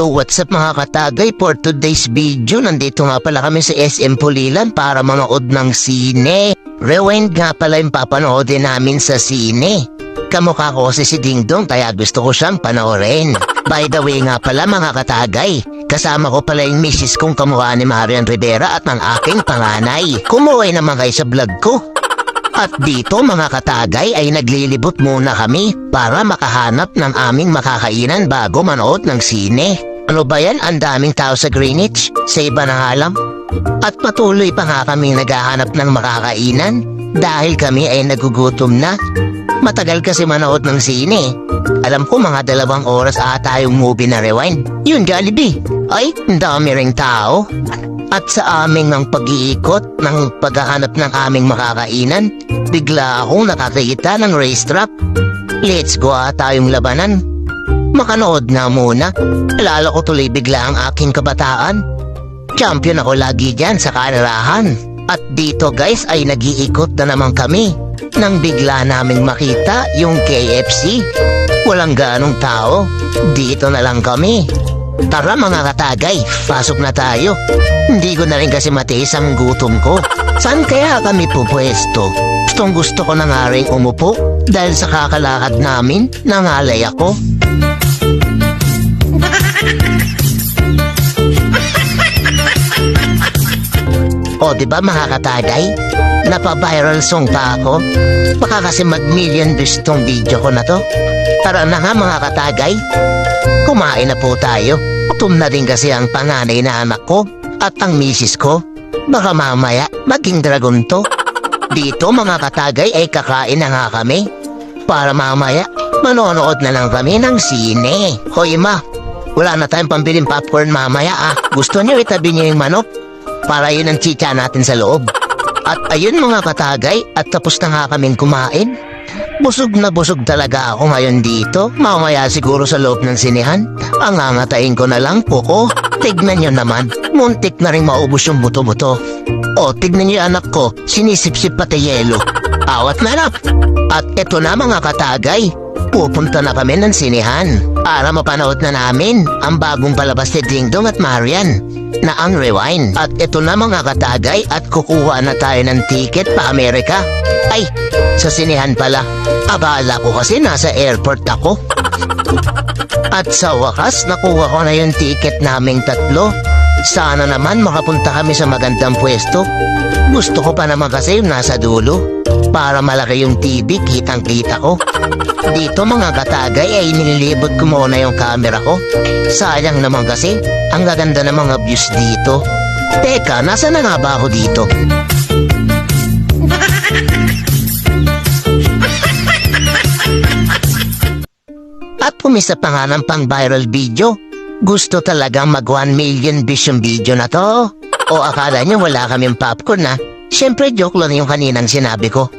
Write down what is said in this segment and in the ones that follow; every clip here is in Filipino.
Yo, what's up mga katagay? For today's video, nandito nga pala kami sa SM Pulilan para manood ng sine. Rewind nga pala yung papanoodin namin sa sine. Kamukha ko kasi si Ding Dong kaya gusto ko siyang panoorin. By the way nga pala mga katagay, kasama ko pala yung misis kong kamukha ni Marian Rivera at ng aking panganay. Kumuhay naman kayo sa vlog ko. At dito mga katagay ay naglilibot muna kami para makahanap ng aming makakainan bago manood ng sine. Ano ba yan? Ang daming tao sa Greenwich? Sa iba ng alam? At patuloy pa nga kami naghahanap ng makakainan dahil kami ay nagugutom na. Matagal kasi manood ng sine. Alam ko mga 2 oras ata yung movie na Rewind. Yun, Jollibee. Ay, ang dami ring tao. At sa aming ng pag-iikot ng paghahanap ng aming makakainan, bigla akong nakakita ng racetrack. Let's go tayong labanan. Makanood na muna. Alala ko tuloy bigla ang aking kabataan. Champion ako lagi dyan sa karerahan. At dito guys ay nag-iikot na naman kami nang bigla naming makita yung KFC. Walang ganong tao. Dito na lang kami. Tara mga katagay, pasok na tayo. Hindi ko na rin kasi matiis ang gutom ko. Saan kaya kami pupwesto? Gusto ko na nga rin umupo dahil sa kakalakad namin, nangalay ako. O diba mga katagay? Napa-viral song pa ako. Baka kasi mag-million views tong video ko na to. Tara na nga mga katagay. Kumain na po tayo. Gutom na din kasi ang panganay na anak ko at ang misis ko. Baka mamaya maging dragon to. Dito mga katagay ay kakain na nga kami. Para mamaya manonood na lang kami ng sine. Hoy ma, wala na tayong pambiling popcorn mamaya Gusto niyo itabi niyo yung manok? Para yun ang chicha natin sa loob. At ayun mga katagay, at tapos na nga kaming kumain. Busog na busog talaga ako ngayon dito. Mamaya siguro sa loob ng sinehan, ang angatayin ko na lang po ko. Tignan nyo naman, muntik na rin maubos yung buto-buto. O tignan nyo anak ko, sinisip-sip pati yelo. Awat na lang. At eto na mga katagay, pupunta na kami ng sinehan para mapanood na namin ang bagong palabas ni Ding Dong at Marian na ang Rewind. At eto na mga katagay at kukuha na tayo ng ticket pa Amerika. Ay, sa sinehan pala. Abala ko kasi nasa airport ako. At sa wakas, nakuha ko na yung ticket naming 3. Sana naman makapunta kami sa magandang pwesto. Gusto ko pa naman kasi yung nasa dulo. Para malaki yung TV, kitang-kita ko. Dito mga katagay ay nililibot ko muna yung camera ko. Sayang naman kasi, ang gaganda ng mga views dito. Teka, nasa na nga ba ako dito? At pumisa pa nga ng pang-viral video. Gusto talagang mag 1 million views yung video na to. O akala nyo wala kaming popcorn Siyempre joke lang yung kaninang sinabi ko.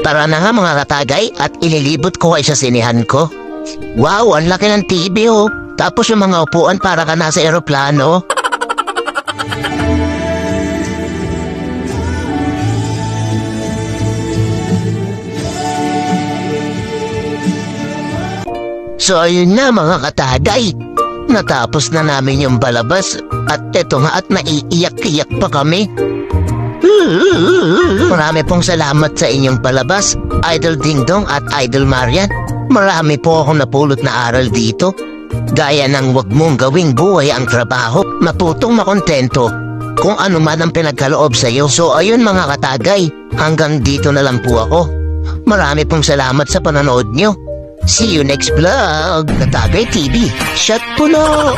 Tara na nga mga katagay at ililibot ko kayo sa sinehan ko. Wow, ang laki ng TV Tapos yung mga upuan para ka nasa eroplano. So ayun na mga katagay. Natapos na namin yung balabas at eto nga at naiiyak-iyak pa kami. Marami pong salamat sa inyong palabas, Idol Ding Dong at Idol Marian. Marami po akong napulot na aral dito. Gaya ng wag mong gawing buhay ang trabaho, matutong makontento kung ano man ang pinagkaloob sa iyo. So ayun mga katagay, hanggang dito na lang po ako. Marami pong salamat sa panonood nyo. See you next vlog, Katagay TV. Shot puno!